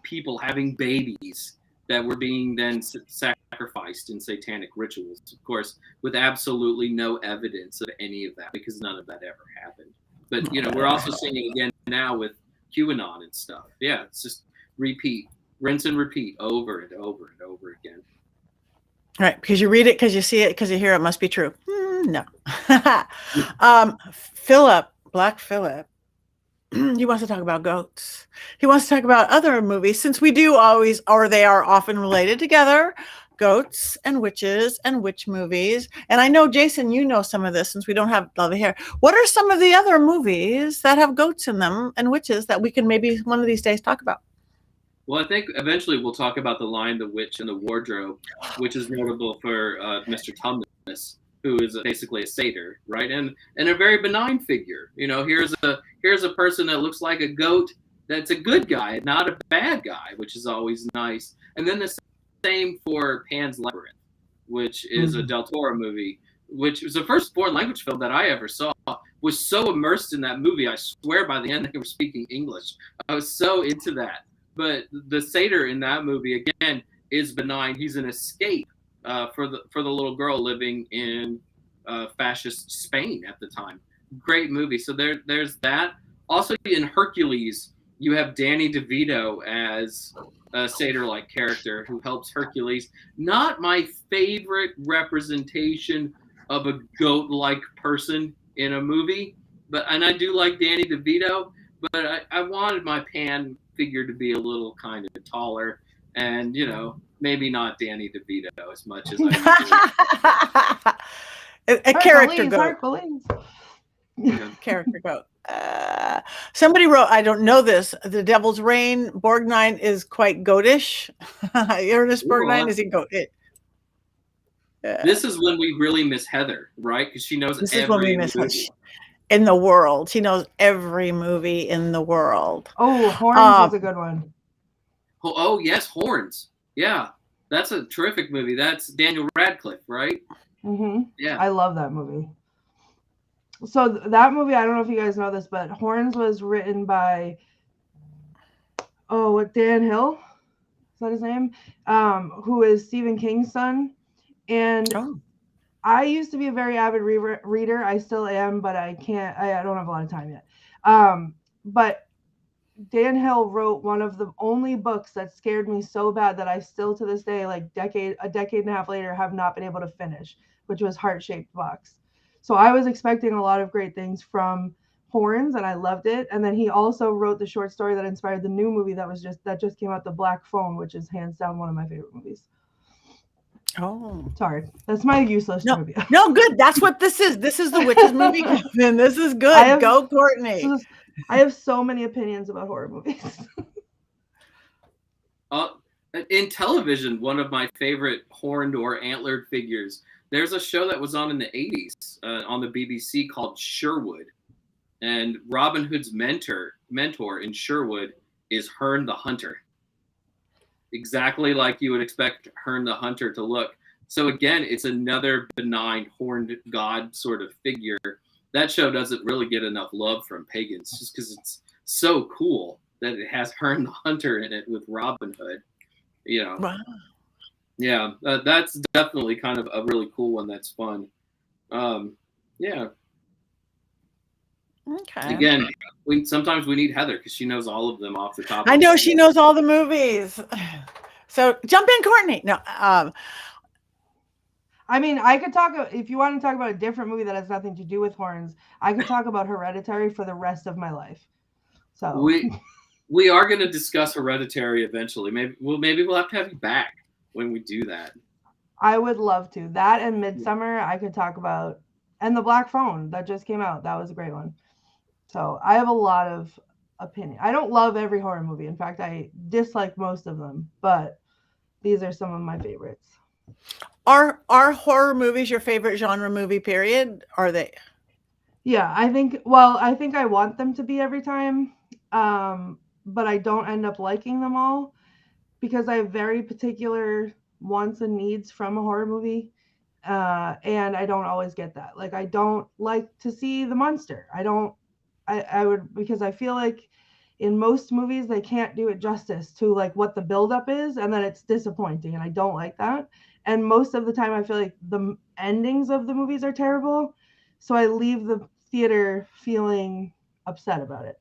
people having babies that were being then sacrificed in satanic rituals, of course, with absolutely no evidence of any of that, because none of that ever happened. But, we're also seeing it again now with QAnon and stuff. Yeah, it's just rinse and repeat over and over and over again. Right, because you read it, because you see it, because you hear it, must be true. No. Black Phillip, he wants to talk about goats. He wants to talk about other movies, since we do always, or they are often related together, goats and witches and witch movies. And I know, Jason, you know some of this, since we don't have lovely hair. What are some of the other movies that have goats in them and witches that we can maybe one of these days talk about? Well, I think eventually we'll talk about The Lion, the Witch, and the Wardrobe, which is notable for Mr. Tumnus, who is basically a satyr, right? And a very benign figure. Here's a person that looks like a goat that's a good guy, not a bad guy, which is always nice. And then the same for Pan's Labyrinth, which is a Del Toro movie, which was the first foreign language film that I ever saw. Was so immersed in that movie, I swear by the end they were speaking English. I was so into that. But the satyr in that movie, again, is benign. He's an escape for the little girl living in fascist Spain at the time. Great movie. So there's that. Also in Hercules, you have Danny DeVito as a satyr-like character who helps Hercules. Not my favorite representation of a goat-like person in a movie, and I do like Danny DeVito, but I wanted my Pan figure to be a little kind of taller, and maybe not Danny DeVito as much as I a character goat. Character goat. Somebody wrote, I don't know this, The Devil's Reign, Borgnine is quite goatish. Ernest Borgnine, is he goat? This is when we really miss Heather, right? Because she knows every movie in the world. She knows every movie in the world. Oh, Horns is a good one. Oh yes, Horns. Yeah, that's a terrific movie. That's Daniel Radcliffe, right? Mm-hmm. Yeah, I love that movie. So that movie, I don't know if you guys know this, but Horns was written by Dan Hill, is that his name? Who is Stephen King's son. And I used to be a very avid reader. I still am, but I don't have a lot of time yet. but Dan Hill wrote one of the only books that scared me so bad that I still to this day, like a decade and a half later, have not been able to finish, which was Heart-Shaped Box. So I was expecting a lot of great things from Horns, and I loved it. And then he also wrote the short story that inspired the new movie that just came out, The Black Phone, which is hands down one of my favorite movies. Oh, sorry, that's my useless movie. No, good. That's what this is. This is the Witches Movie Coven. This is good. Go, Courtney. I have so many opinions about horror movies. In television, one of my favorite horned or antlered figures, there's a show that was on in the 80s on the BBC called Sherwood. And Robin Hood's mentor in Sherwood is Herne the Hunter. Exactly like you would expect Herne the Hunter to look. So again, it's another benign horned god sort of figure. That show doesn't really get enough love from pagans just because it's so cool that it has Herne the Hunter in it with Robin Hood. Wow. Yeah, that's definitely kind of a really cool one. That's fun. Yeah. Okay. Again, sometimes we need Heather because she knows all of them off the top. I know she knows all the movies. So jump in, Courtney. No. I mean, I could talk, if you want to talk about a different movie that has nothing to do with horns, I could talk about Hereditary for the rest of my life. So we are going to discuss Hereditary eventually. Maybe we'll have to have you back when we do that. I would love to. That and Midsummer I could talk about. And The Black Phone that just came out. That was a great one. So I have a lot of opinion. I don't love every horror movie. In fact, I dislike most of them, but these are some of my favorites. Are horror movies your favorite genre movie, period? Are they? Yeah, I think I want them to be every time. But I don't end up liking them all because I have very particular wants and needs from a horror movie. And I don't always get that. Like, I don't like to see the monster. I would, because I feel like in most movies, they can't do it justice to like what the buildup is. And then it's disappointing. And I don't like that. And most of the time I feel like the endings of the movies are terrible. So I leave the theater feeling upset about it.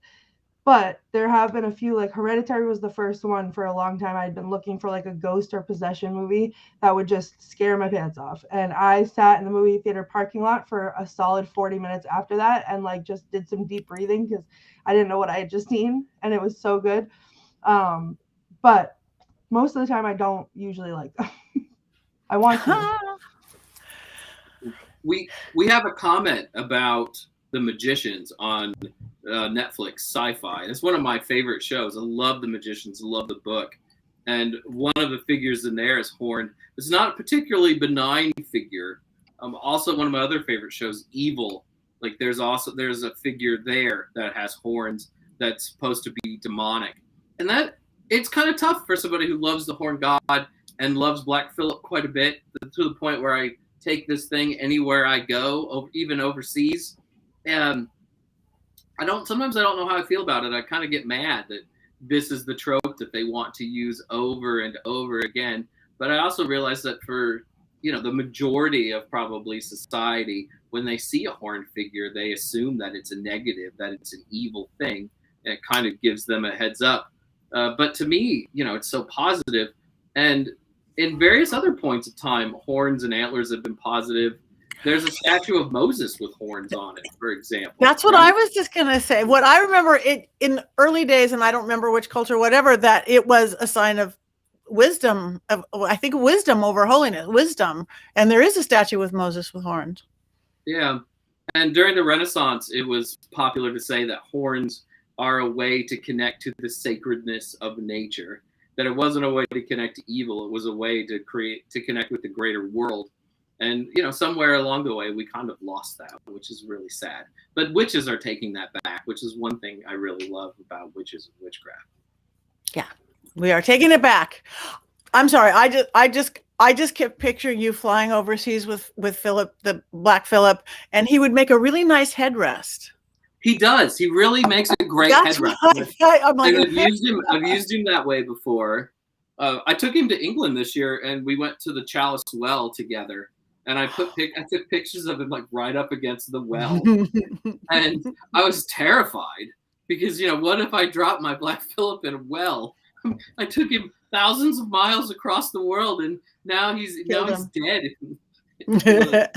But there have been a few, like Hereditary was the first one for a long time. I'd been looking for like a ghost or possession movie that would just scare my pants off. And I sat in the movie theater parking lot for a solid 40 minutes after that and like just did some deep breathing because I didn't know what I had just seen. And it was so good. But most of the time I don't usually like them. I want to. We have a comment about The Magicians on Netflix Sci-Fi. It's one of my favorite shows. I love The Magicians. I love the book. And one of the figures in there is Horn. It's not a particularly benign figure. Also, one of my other favorite shows, Evil. Like there's a figure there that has horns that's supposed to be demonic. And that it's kind of tough for somebody who loves the Horn God and loves Black Phillip quite a bit, to the point where I take this thing anywhere I go, even overseas. Sometimes I don't know how I feel about it. I kind of get mad that this is the trope that they want to use over and over again. But I also realize that for, the majority of probably society, when they see a horned figure, they assume that it's a negative, that it's an evil thing. And it kind of gives them a heads up. But to me, it's so positive. And in various other points of time, horns and antlers have been positive. There's a statue of Moses with horns on it, for example. That's what I was just going to say. What I remember in early days, and I don't remember which culture, whatever, that it was a sign of wisdom, I think wisdom over holiness, wisdom. And there is a statue with Moses with horns. Yeah. And during the Renaissance, it was popular to say that horns are a way to connect to the sacredness of nature. That it wasn't a way to connect to evil. It was a way to connect with the greater world. And, somewhere along the way, we kind of lost that, which is really sad. But witches are taking that back, which is one thing I really love about witches and witchcraft. Yeah, we are taking it back. I'm sorry. I just kept picturing you flying overseas with Philip, the Black Phillip, and he would make a really nice headrest. He does. He really makes a great headrest. I'm like, I've used him that way before. I took him to England this year, and we went to the Chalice Well together. And I took pictures of him like right up against the well, and I was terrified because, what if I drop my Black Phillip in a well? I took him thousands of miles across the world, and now he's dead. That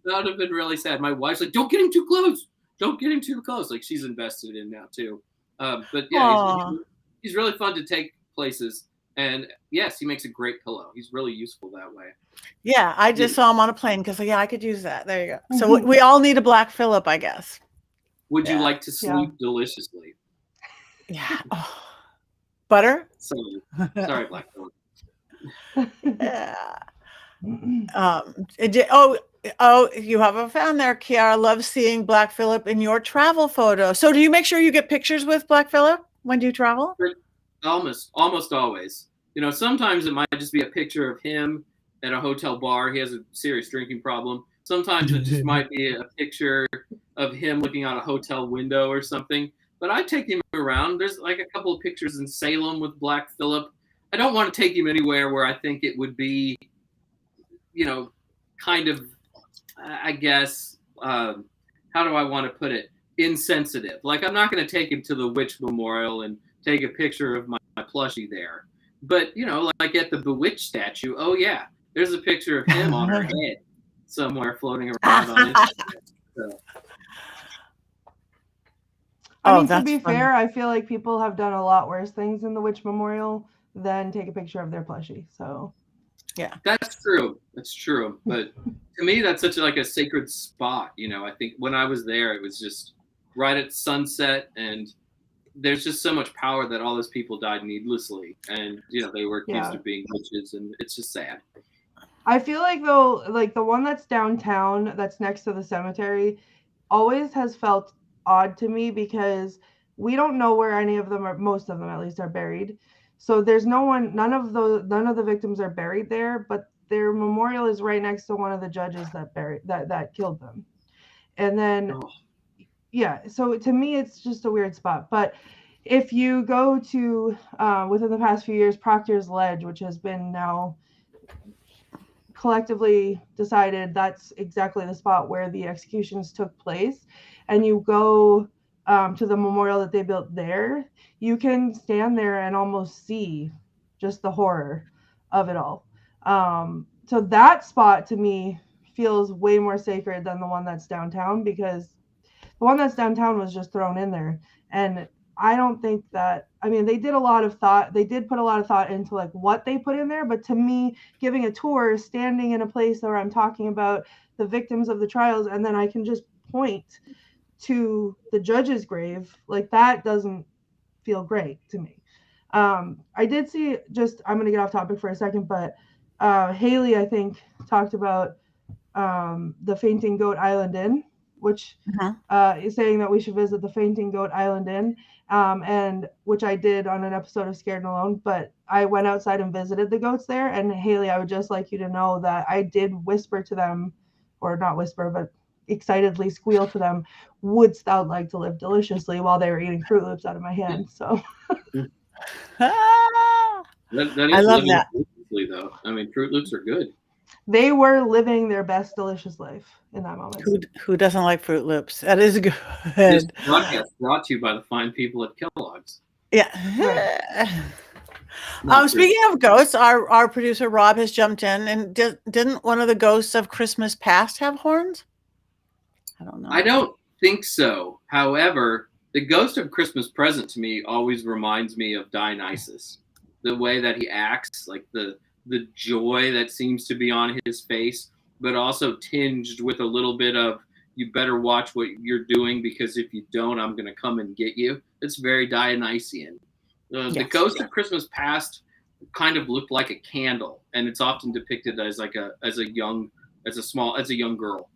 would have been really sad. My wife's like, "Don't get him too close. Don't get him too close." Like, she's invested in now too. But yeah, he's really fun to take places. And yes, he makes a great pillow. He's really useful that way. Yeah, I just saw him on a plane because I could use that. There you go. So we all need a Black Phillip, I guess. Would you like to sleep deliciously? Yeah. Oh. Butter? Sorry, Black Phillip. Yeah. You have a fan there, Kiara. Love seeing Black Phillip in your travel photo. So do you make sure you get pictures with Black Phillip when you travel? Almost always. Sometimes it might just be a picture of him at a hotel bar. He has a serious drinking problem. Sometimes it just might be a picture of him looking out a hotel window or something. But I take him around. There's like a couple of pictures in Salem with Black Phillip. I don't want to take him anywhere where I think it would be, kind of, I guess, how do I want to put it? Insensitive. Like, I'm not going to take him to the Witch Memorial and take a picture of my plushie there. But, like at the Bewitched statue, oh yeah, there's a picture of him on her head somewhere floating around on Instagram. So. To be fair, I feel like people have done a lot worse things in the Witch Memorial than take a picture of their plushie. So, yeah, that's true. That's true. But to me, that's such a sacred spot. I think when I was there, it was just right at sunset, and there's just so much power that all those people died needlessly, and they were accused of being witches, and it's just sad. I feel like though, like the one that's downtown, that's next to the cemetery, always has felt odd to me because we don't know where any of them are, most of them at least, are buried. So there's none of the victims are buried there, but their memorial is right next to one of the judges that killed them. And then so to me it's just a weird spot. But if you go to within the past few years, Proctor's Ledge, which has been now collectively decided that's exactly the spot where the executions took place, and you go to the memorial that they built there, you can stand there and almost see just the horror of it all. So that spot to me feels way more sacred than the one that's downtown, because the one that's downtown was just thrown in there. And I don't think that, they did a lot of thought. They did put a lot of thought into like what they put in there. But to me, giving a tour, standing in a place where I'm talking about the victims of the trials, and then I can just point to the judge's grave, like that doesn't feel great to me. I did see, I'm going to get off topic for a second, but Haley, I think, talked about the Fainting Goat Island Inn, which is saying that we should visit the Fainting Goat Island Inn, and which I did on an episode of Scared and Alone. But I went outside and visited the goats there. And Haley, I would just like you to know that I did whisper to them, or not whisper, but excitedly squeal to them, "Wouldst thou like to live deliciously?" while they were eating Fruit Loops out of my hand. So I love that. Though. Fruit Loops are good. They were living their best delicious life in that moment. Who doesn't like Fruit Loops? That is good. This broadcast brought to you by the fine people at Kellogg's. Yeah. Speaking of ghosts, our producer Rob has jumped in, and didn't one of the ghosts of Christmas past have horns? I don't know. I don't think so. However, the ghost of Christmas present to me always reminds me of Dionysus. The way that he acts, like the joy that seems to be on his face, but also tinged with a little bit of, you better watch what you're doing, because if you don't, I'm going to come and get you. It's very Dionysian. The ghost of Christmas past kind of looked like a candle, and it's often depicted as a young girl.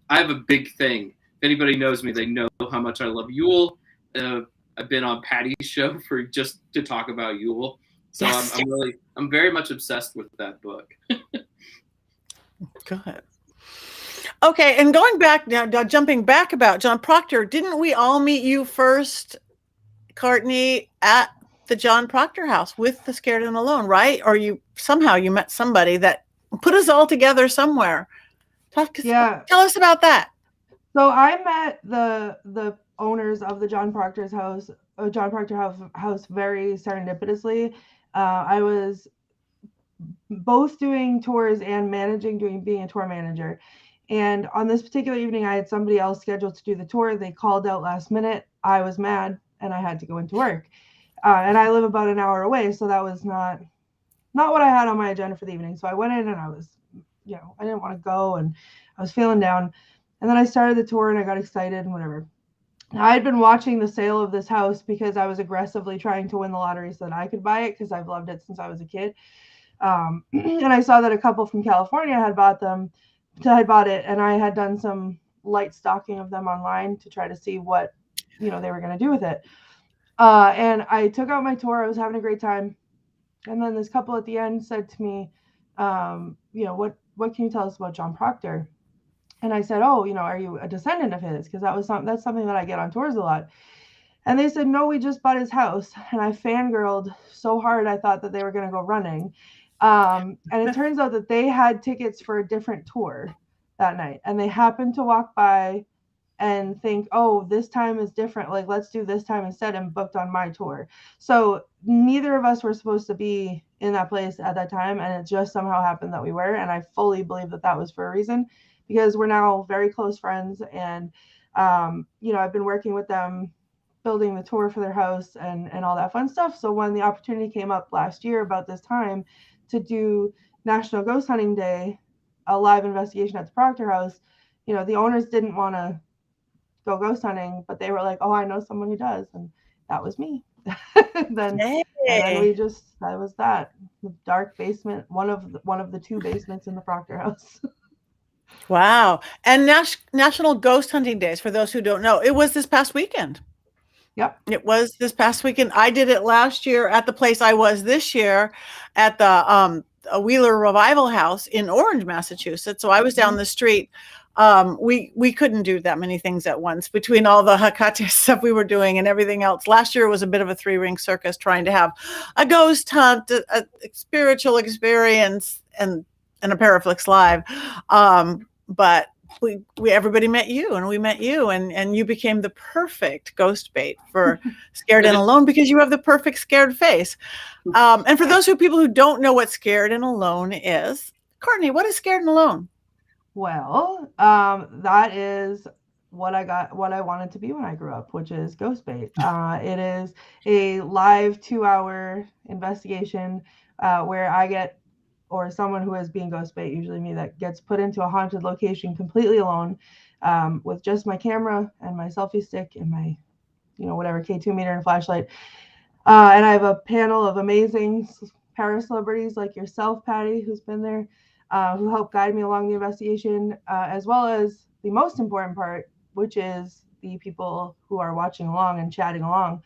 I have a big thing. If anybody knows me, they know how much I love Yule. I've been on Patty's show for just to talk about Yule. So yes. I'm very much obsessed with that book. Good. Okay, and going back now, jumping back about John Proctor, didn't we all meet you first, Courtney, at the John Proctor house with the Scared and Alone, right? Or you met somebody that put us all together somewhere. Tell us about that. So I met the owners of the John Proctor house very serendipitously. I was both doing tours and being a tour manager. And on this particular evening, I had somebody else scheduled to do the tour. They called out last minute. I was mad and I had to go into work. And I live about an hour away, so that was not what I had on my agenda for the evening. So I went in and I was, I didn't want to go and I was feeling down. And then I started the tour and I got excited and whatever. I had been watching the sale of this house because I was aggressively trying to win the lottery so that I could buy it because I've loved it since I was a kid. And I saw that a couple from California had bought it, and I had done some light stalking of them online to try to see what, they were going to do with it. And I took out my tour. I was having a great time. And then this couple at the end said to me, what can you tell us about John Proctor? And I said, oh, are you a descendant of his? Because that's something that I get on tours a lot. And they said, no, we just bought his house. And I fangirled so hard, I thought that they were going to go running. And it turns out that they had tickets for a different tour that night. And they happened to walk by and think, oh, this time is different. Like, let's do this time instead, and booked on my tour. So neither of us were supposed to be in that place at that time. And it just somehow happened that we were. And I fully believe that was for a reason, because we're now very close friends. And, I've been working with them, building the tour for their house and all that fun stuff. So when the opportunity came up last year about this time to do National Ghost Hunting Day, a live investigation at the Proctor house, the owners didn't want to go ghost hunting, but they were like, oh, I know someone who does. And that was me. then we just, that was that. The dark basement, one of the two basements in the Proctor house. Wow. And National Ghost Hunting Days, for those who don't know, it was this past weekend. Yep. It was this past weekend. I did it last year at the place I was this year at the Wheeler Revival House in Orange, Massachusetts. So I was down the street. We couldn't do that many things at once between all the Hecate stuff we were doing and everything else. Last year was a bit of a 3-ring circus trying to have a ghost hunt, a spiritual experience, and a Paraflix Live. But everybody met you, and we met you, and you became the perfect ghost bait for Scared and Alone, because you have the perfect scared face. And for those people who don't know what Scared and Alone is, Courtney, what is Scared and Alone? Well, that is what I wanted to be when I grew up, which is ghost bait. It is a live 2-hour investigation where I get, or someone who is being ghost bait, usually me, that gets put into a haunted location completely alone, with just my camera and my selfie stick and my, whatever, K2 meter and flashlight. And I have a panel of amazing para-celebrities like yourself, Patty, who's been there, who help guide me along the investigation, as well as the most important part, which is the people who are watching along and chatting along,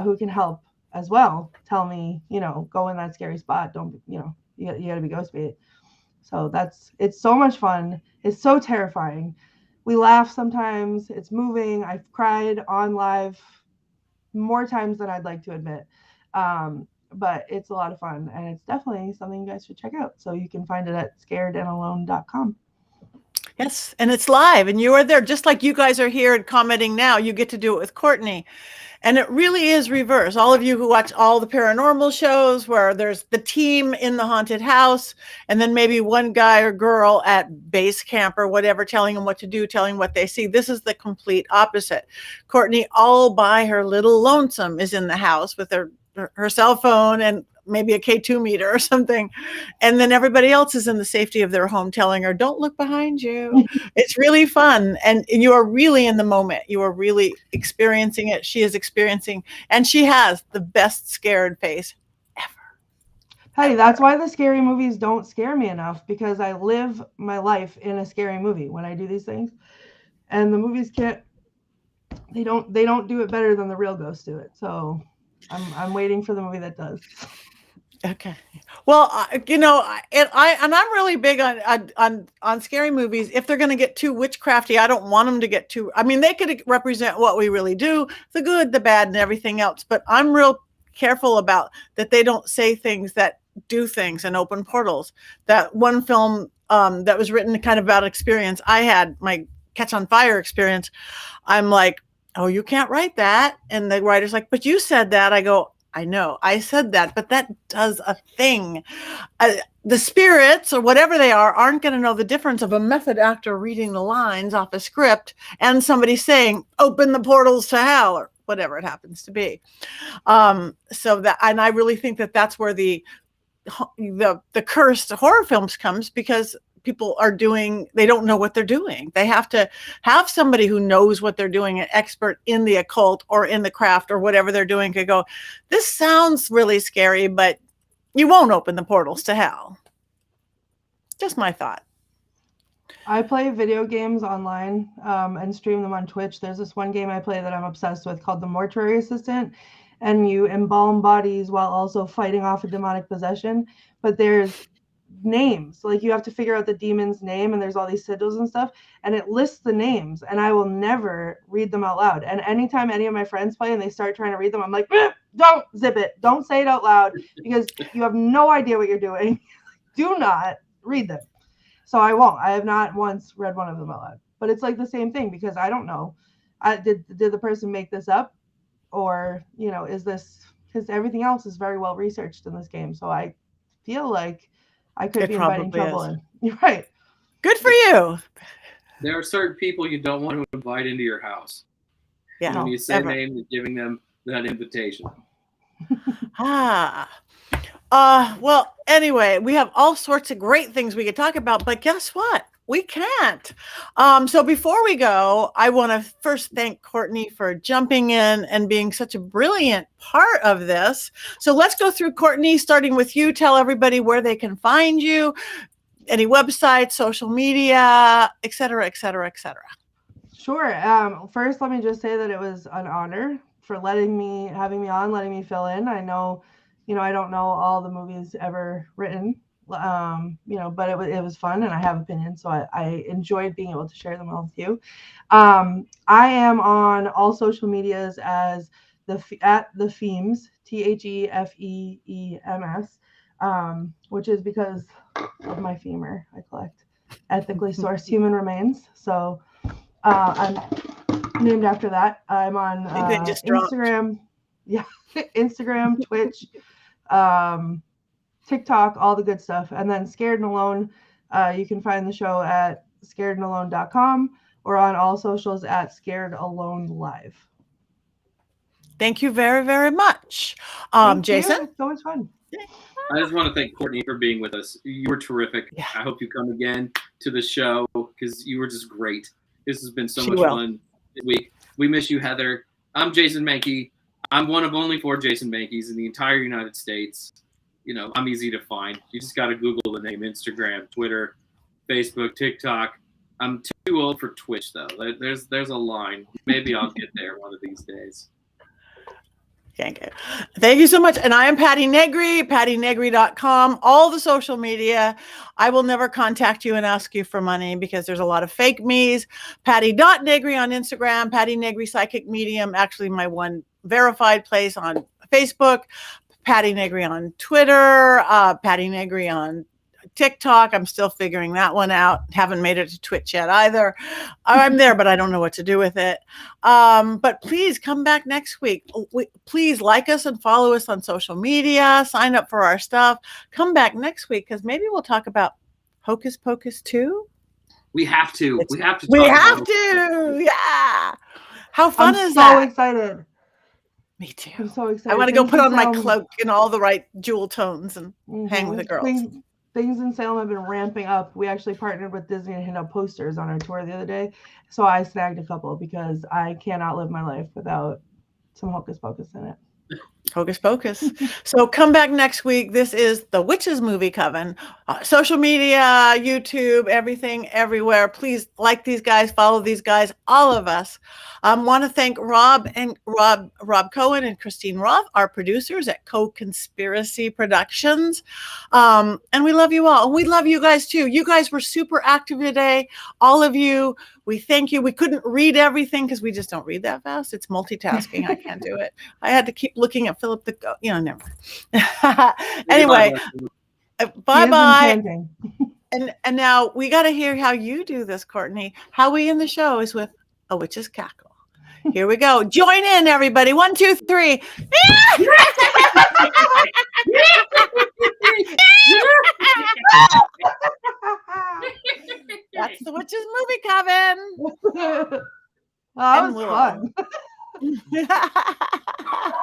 who can help as well. Tell me, go in that scary spot. Don't, you got to be ghost bait. So it's so much fun. It's so terrifying. We laugh sometimes. It's moving. I've cried on live more times than I'd like to admit. But it's a lot of fun, and it's definitely something you guys should check out. So you can find it at scaredandalone.com. Yes, and it's live, and you are there, just like you guys are here and commenting now. You get to do it with Courtney. And it really is reverse. All of you who watch all the paranormal shows where there's the team in the haunted house, and then maybe one guy or girl at base camp or whatever, telling them what to do, telling what they see. This is the complete opposite. Courtney, all by her little lonesome, is in the house with her cell phone and maybe a K2 meter or something. And then everybody else is in the safety of their home telling her, don't look behind you. It's really fun. And you are really in the moment. You are really experiencing it. She is experiencing, and she has the best scared face ever. Patty, that's why the scary movies don't scare me enough, because I live my life in a scary movie when I do these things. And the movies they don't do it better than the real ghosts do it. So I'm waiting for the movie that does. Okay. Well, I'm really big on scary movies. If they're going to get too witchcrafty, I don't want them to get too. I mean, they could represent what we really do, the good, the bad, and everything else. But I'm real careful about that they don't say things that do things and open portals. That one film that was written kind of about experience I had. My catch on fire experience, I'm like, oh, you can't write that. And the writer's like, but you said that. I go, I know I said that, but that does a thing. The spirits or whatever they are aren't going to know the difference of a method actor reading the lines off a script and somebody saying, open the portals to hell, or whatever it happens to be. So that, and I really think that that's where the cursed horror films comes, because people they don't know what they're doing. They have to have somebody who knows what they're doing, an expert in the occult or in the craft or whatever they're doing, could go, this sounds really scary, but you won't open the portals to hell. Just my thought. I play video games online and stream them on Twitch. There's this one game I play that I'm obsessed with called The Mortuary Assistant, and you embalm bodies while also fighting off a demonic possession. But there's names, like you have to figure out the demon's name, and there's all these sigils and stuff, and it lists the names, and I will never read them out loud. And anytime any of my friends play and they start trying to read them, I'm like, don't zip it, don't say it out loud, because you have no idea what you're doing. Do not read them. So I won't. I have not once read one of them out loud. But it's like the same thing, because I don't know. Did the person make this up, or is this, because everything else is very well researched in this game. So I feel like I could be inviting trouble in. You're right. Good for you. There are certain people you don't want to invite into your house. Yeah. When you say names, you're giving them that invitation. Well, anyway, we have all sorts of great things we could talk about, but guess what? We can't. So before we go, I want to first thank Courtney for jumping in and being such a brilliant part of this. So let's go through, Courtney, starting with you. Tell everybody where they can find you, any websites, social media, et cetera, et cetera, et cetera. Sure. First, let me just say that it was an honor for having me on, letting me fill in. I know, I don't know all the movies ever written, but it was fun, and I have opinions, so I enjoyed being able to share them all with you. I am on all social medias as at the Thefeems, THEFEEMS, which is because of my femur. I collect ethically sourced human remains, so I'm named after that. I'm on Instagram, Instagram, Twitch, TikTok, all the good stuff. And then Scared and Alone, you can find the show at scaredandalone.com or on all socials at Scared Alone Live. Thank you very, very much. Jason? It's always fun. I just want to thank Courtney for being with us. You were terrific. Yeah. I hope you come again to the show, because you were just great. This has been so much fun this week. We miss you, Heather. I'm Jason Mankey. I'm one of only 4 Jason Mankeys in the entire United States. I'm easy to find. You just got to Google the name: Instagram, Twitter, Facebook, TikTok. I'm too old for Twitch, though. There's a line. Maybe I'll get there one of these days. Thank you so much. And I am Patti Negri, pattinegri.com, all the social media. I will never contact you and ask you for money, because there's a lot of fake me's. Patti.Negri on Instagram, Patti Negri Psychic Medium, actually my one verified place on Facebook, Patti Negri on Twitter, Patti Negri on TikTok. I'm still figuring that one out. Haven't made it to Twitch yet either. I'm there, but I don't know what to do with it. But please come back next week. Please like us and follow us on social media. Sign up for our stuff. Come back next week, because maybe we'll talk about Hocus Pocus 2. We have to. We have to. Yeah. How fun is that? I'm so excited. Me too. I'm so excited. I want to go put on my cloak in all the right jewel tones and hang with the girls. Things in Salem have been ramping up. We actually partnered with Disney to hand out posters on our tour the other day. So I snagged a couple, because I cannot live my life without some Hocus Pocus in it. Hocus Pocus. So come back next week. This is the Witches Movie Coven. Social media, YouTube, everything, everywhere. Please like these guys, follow these guys, all of us. Want to thank Rob Cohen and Christine Roth, our producers at Co-Conspiracy Productions. And we love you all. And we love you guys too. You guys were super active today. All of you. We thank you. We couldn't read everything because we just don't read that fast. It's multitasking. I can't do it. I had to keep looking at Philip never. Anyway, bye-bye. And now we got to hear how you do this, Courtney. How we end the show is with a witch's cackle. Here we go. Join in, everybody. 1, 2, 3. That's the Witches Movie Coven. That was fun.